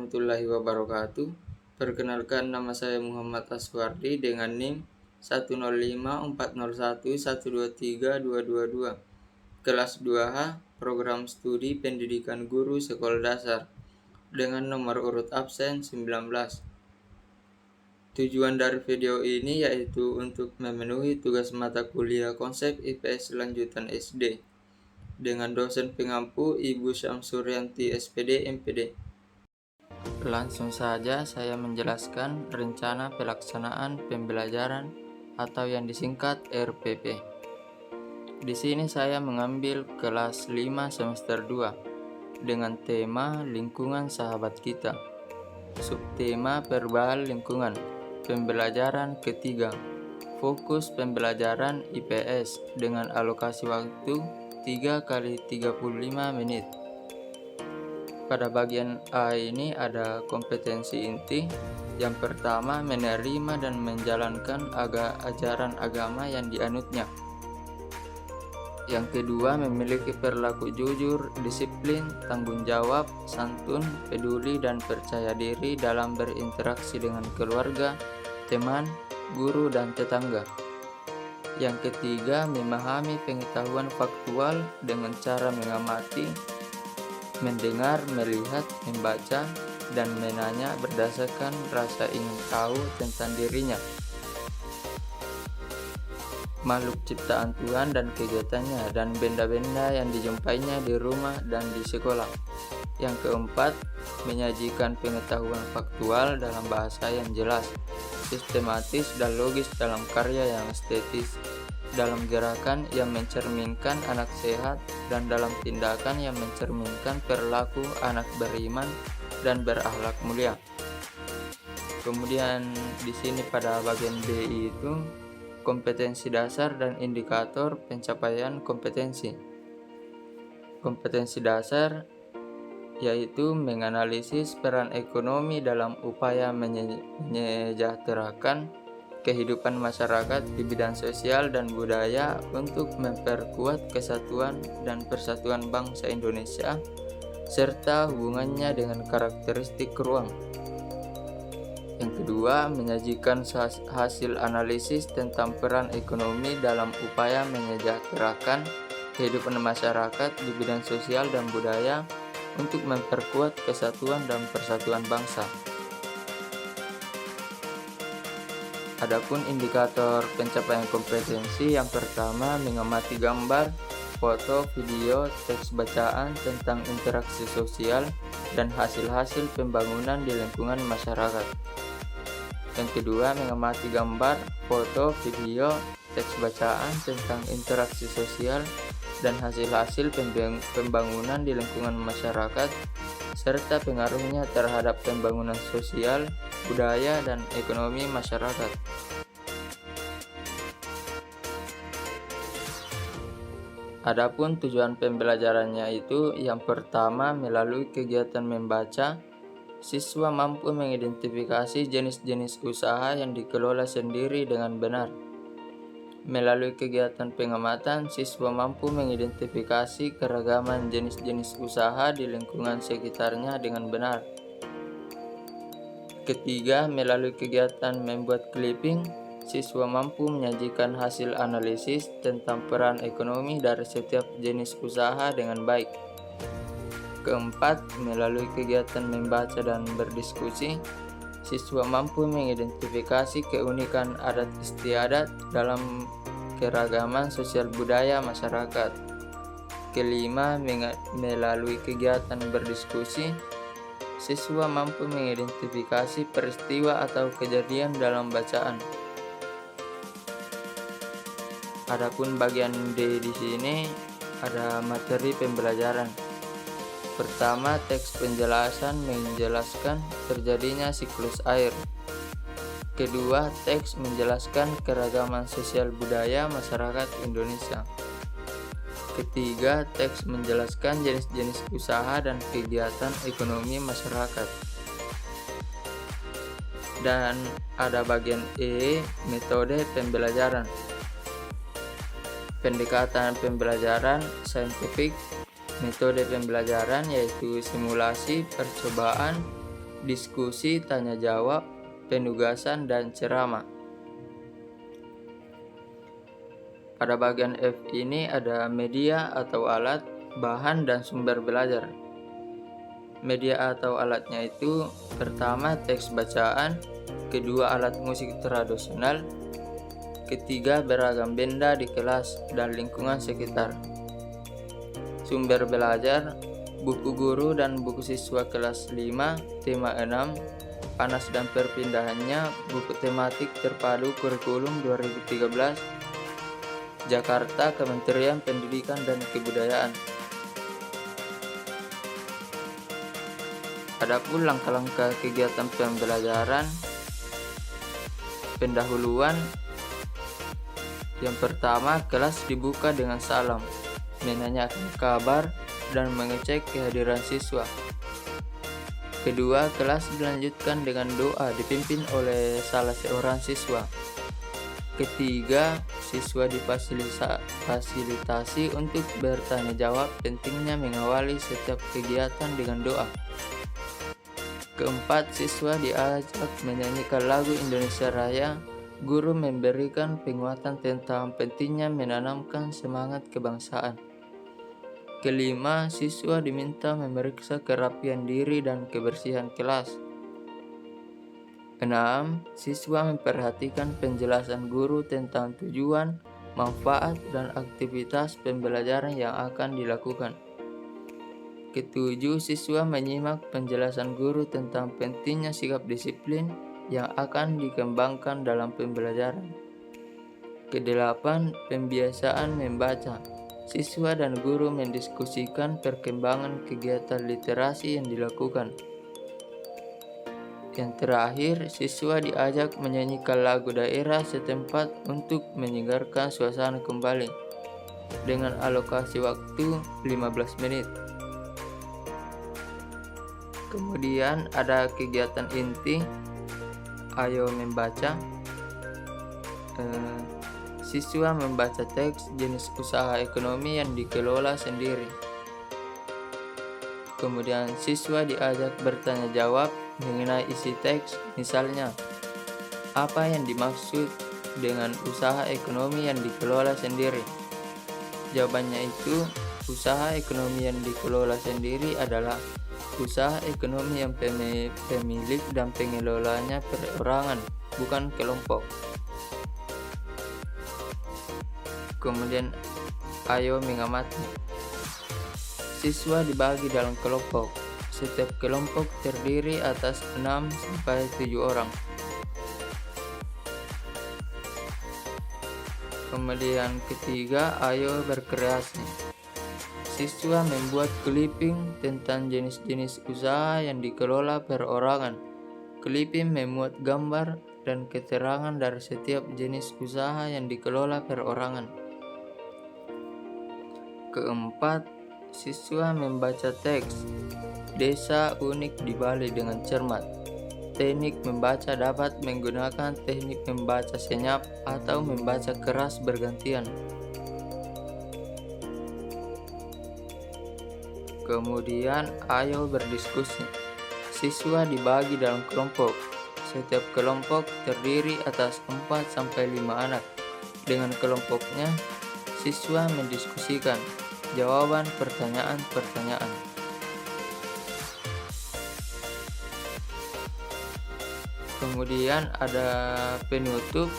warahmatullahi wabarakatuh. Perkenalkan, nama saya Muhammad Aswardi dengan NIM 10540112322. Kelas 2H, Program Studi Pendidikan Guru Sekolah Dasar dengan nomor urut absen 19. Tujuan dari video ini yaitu untuk memenuhi tugas mata kuliah konsep IPS lanjutan SD dengan dosen pengampu Ibu Syamsuryanti SPD MPD. Langsung saja saya menjelaskan rencana pelaksanaan pembelajaran atau yang disingkat RPP. Di sini saya mengambil kelas 5 semester 2 dengan tema lingkungan sahabat kita. Subtema perubahan lingkungan. Pembelajaran ketiga. Fokus pembelajaran IPS dengan alokasi waktu 3 kali 35 menit. Pada bagian A ini ada kompetensi inti. Yang pertama, menerima dan menjalankan ajaran agama yang dianutnya. Yang kedua, memiliki perilaku jujur, disiplin, tanggung jawab, santun, peduli, dan percaya diri dalam berinteraksi dengan keluarga, teman, guru, dan tetangga. Yang ketiga, memahami pengetahuan faktual dengan cara mengamati, mendengar, melihat, membaca, dan menanya berdasarkan rasa ingin tahu tentang dirinya, makhluk ciptaan Tuhan dan kegiatannya, dan benda-benda yang dijumpainya di rumah dan di sekolah. Yang keempat, menyajikan pengetahuan faktual dalam bahasa yang jelas, sistematis, dan logis dalam karya yang estetis, dalam gerakan yang mencerminkan anak sehat, dan dalam tindakan yang mencerminkan perilaku anak beriman dan berakhlak mulia. Kemudian di sini pada bagian B itu kompetensi dasar dan indikator pencapaian kompetensi. Kompetensi dasar yaitu menganalisis peran ekonomi dalam upaya menyejahterakan kehidupan masyarakat di bidang sosial dan budaya untuk memperkuat kesatuan dan persatuan bangsa Indonesia serta hubungannya dengan karakteristik ruang. Yang kedua, menyajikan hasil analisis tentang peran ekonomi dalam upaya menyejahterakan kehidupan masyarakat di bidang sosial dan budaya untuk memperkuat kesatuan dan persatuan bangsa. Adapun indikator pencapaian kompetensi, yang pertama mengamati gambar, foto, video, teks bacaan tentang interaksi sosial dan hasil-hasil pembangunan di lingkungan masyarakat. Yang kedua, mengamati gambar, foto, video, teks bacaan tentang interaksi sosial dan hasil-hasil pembangunan di lingkungan masyarakat serta pengaruhnya terhadap pembangunan sosial, budaya, dan ekonomi masyarakat. Adapun tujuan pembelajarannya itu, yang pertama, melalui kegiatan membaca, siswa mampu mengidentifikasi jenis-jenis usaha yang dikelola sendiri dengan benar. Melalui kegiatan pengamatan, siswa mampu mengidentifikasi keragaman jenis-jenis usaha di lingkungan sekitarnya dengan benar. Ketiga, melalui kegiatan membuat clipping, siswa mampu menyajikan hasil analisis tentang peran ekonomi dari setiap jenis usaha dengan baik. Keempat, melalui kegiatan membaca dan berdiskusi, siswa mampu mengidentifikasi keunikan adat istiadat dalam keragaman sosial budaya masyarakat. Kelima, melalui kegiatan berdiskusi, siswa mampu mengidentifikasi peristiwa atau kejadian dalam bacaan. Adapun bagian D di sini ada materi pembelajaran. Pertama, teks penjelasan menjelaskan terjadinya siklus air. Kedua, teks menjelaskan keragaman sosial budaya masyarakat Indonesia. Ketiga, teks menjelaskan jenis-jenis usaha dan kegiatan ekonomi masyarakat. Dan ada bagian E, metode pembelajaran. Pendekatan pembelajaran saintifik. Metode pembelajaran yaitu simulasi, percobaan, diskusi, tanya jawab, penugasan, dan ceramah. Pada bagian F ini ada media atau alat, bahan, dan sumber belajar. Media atau alatnya itu pertama teks bacaan, kedua alat musik tradisional, ketiga beragam benda di kelas dan lingkungan sekitar. Sumber belajar, buku guru dan buku siswa kelas 5, tema 6, panas dan perpindahannya, buku tematik terpadu kurikulum 2013, Jakarta, Kementerian Pendidikan dan Kebudayaan. Adapun langkah-langkah kegiatan pembelajaran, pendahuluan. Yang pertama, kelas dibuka dengan salam, menanyakan kabar, dan mengecek kehadiran siswa. Kedua, kelas dilanjutkan dengan doa dipimpin oleh salah seorang siswa. Ketiga, siswa difasilitasi untuk bertanya jawab, pentingnya mengawali setiap kegiatan dengan doa. Keempat, siswa diajak menyanyikan lagu Indonesia Raya. Guru memberikan penguatan tentang pentingnya menanamkan semangat kebangsaan. Kelima, siswa diminta memeriksa kerapian diri dan kebersihan kelas. 6. Siswa memperhatikan penjelasan guru tentang tujuan, manfaat, dan aktivitas pembelajaran yang akan dilakukan. Ketujuh, siswa menyimak penjelasan guru tentang pentingnya sikap disiplin yang akan dikembangkan dalam pembelajaran. Kedelapan, pembiasaan membaca. Siswa dan guru mendiskusikan perkembangan kegiatan literasi yang dilakukan. Yang terakhir, siswa diajak menyanyikan lagu daerah setempat untuk menyegarkan suasana kembali dengan alokasi waktu 15 menit. Kemudian ada kegiatan inti, ayo membaca. Siswa membaca teks jenis usaha ekonomi yang dikelola sendiri. Kemudian siswa diajak bertanya jawab mengenai isi teks, misalnya, apa yang dimaksud dengan usaha ekonomi yang dikelola sendiri? Jawabannya itu, usaha ekonomi yang dikelola sendiri adalah usaha ekonomi yang pemilik dan pengelolanya perorangan, bukan kelompok. Kemudian, ayo mengamati. Siswa dibagi dalam kelompok. Setiap kelompok terdiri atas 6-7 orang. Kemudian ketiga, ayo berkreasi. Siswa membuat clipping tentang jenis-jenis usaha yang dikelola perorangan. Clipping memuat gambar dan keterangan dari setiap jenis usaha yang dikelola perorangan. Keempat, siswa membaca teks. Desa unik di Bali dengan cermat. Teknik membaca dapat menggunakan teknik membaca senyap atau membaca keras bergantian. Kemudian, ayo berdiskusi. Siswa dibagi dalam kelompok. Setiap kelompok terdiri atas 4-5 anak. Dengan kelompoknya, siswa mendiskusikan jawaban pertanyaan-pertanyaan. Kemudian ada penutup.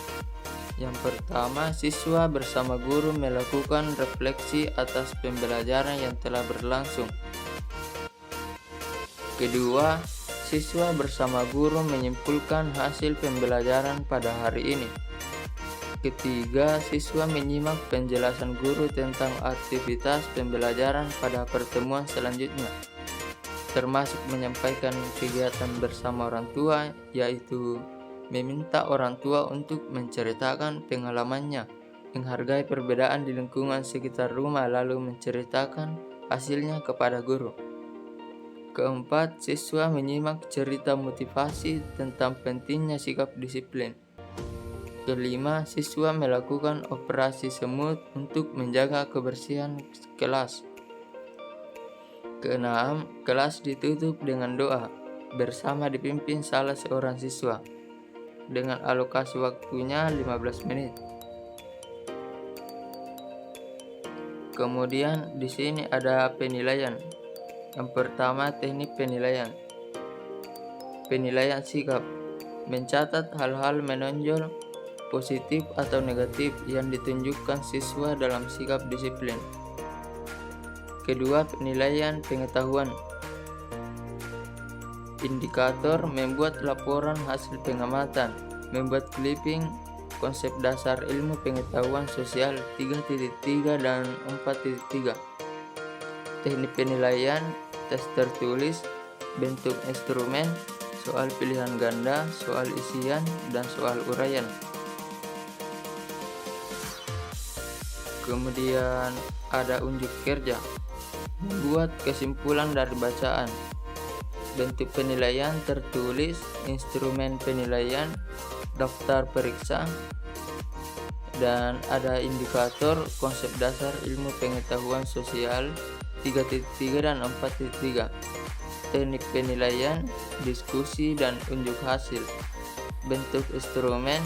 Yang pertama, siswa bersama guru melakukan refleksi atas pembelajaran yang telah berlangsung. Kedua, siswa bersama guru menyimpulkan hasil pembelajaran pada hari ini. Ketiga, siswa menyimak penjelasan guru tentang aktivitas pembelajaran pada pertemuan selanjutnya, termasuk menyampaikan kegiatan bersama orang tua, yaitu meminta orang tua untuk menceritakan pengalamannya, menghargai perbedaan di lingkungan sekitar rumah, lalu menceritakan hasilnya kepada guru. Keempat, siswa menyimak cerita motivasi tentang pentingnya sikap disiplin. Kelima, siswa melakukan operasi semut untuk menjaga kebersihan kelas. Keenam, kelas ditutup dengan doa. bersama dipimpin salah seorang siswa dengan alokasi waktunya 15 menit. Kemudian di sini ada penilaian. Yang pertama, teknik penilaian. Penilaian sikap mencatat hal-hal menonjol positif atau negatif yang ditunjukkan siswa dalam sikap disiplin. Kedua, penilaian pengetahuan. Indikator membuat laporan hasil pengamatan, membuat clipping, konsep dasar ilmu pengetahuan sosial 3.3 dan 4.3. Teknik penilaian, tes tertulis, bentuk instrumen, soal pilihan ganda, soal isian, dan soal uraian. Kemudian ada unjuk kerja, membuat kesimpulan dari bacaan. Bentuk penilaian tertulis, instrumen penilaian, daftar periksa, dan ada indikator konsep dasar ilmu pengetahuan sosial 3.3 dan 4.3. Teknik penilaian, diskusi, dan unjuk hasil. Bentuk instrumen,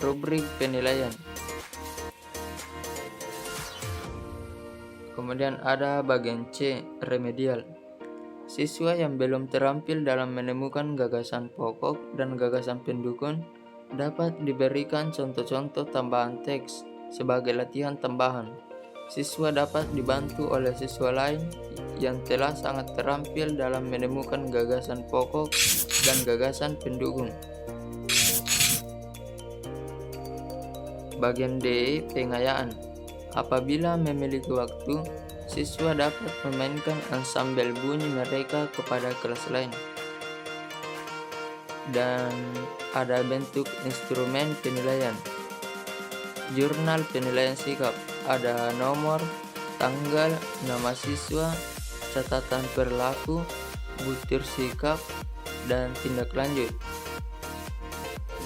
rubrik penilaian. Kemudian ada bagian C, remedial. Siswa yang belum terampil dalam menemukan gagasan pokok dan gagasan pendukung dapat diberikan contoh-contoh tambahan teks sebagai latihan tambahan. Siswa dapat dibantu oleh siswa lain yang telah sangat terampil dalam menemukan gagasan pokok dan gagasan pendukung. Bagian D, pengayaan. Apabila memiliki waktu, siswa dapat memainkan ansambel bunyi mereka kepada kelas lain. Dan ada bentuk instrumen penilaian. Jurnal penilaian sikap, ada nomor, tanggal, nama siswa, catatan perilaku, butir sikap, dan tindak lanjut.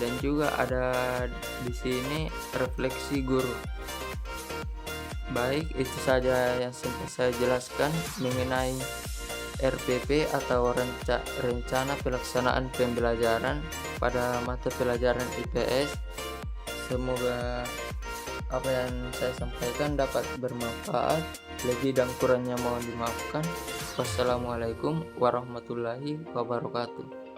Dan juga ada di sini refleksi guru. Baik, itu saja yang sempat saya jelaskan mengenai RPP atau Rencana Pelaksanaan Pembelajaran pada mata pelajaran IPS. Semoga apa yang saya sampaikan dapat bermanfaat. Lebih dan kurangnya mohon dimaafkan. Wassalamualaikum warahmatullahi wabarakatuh.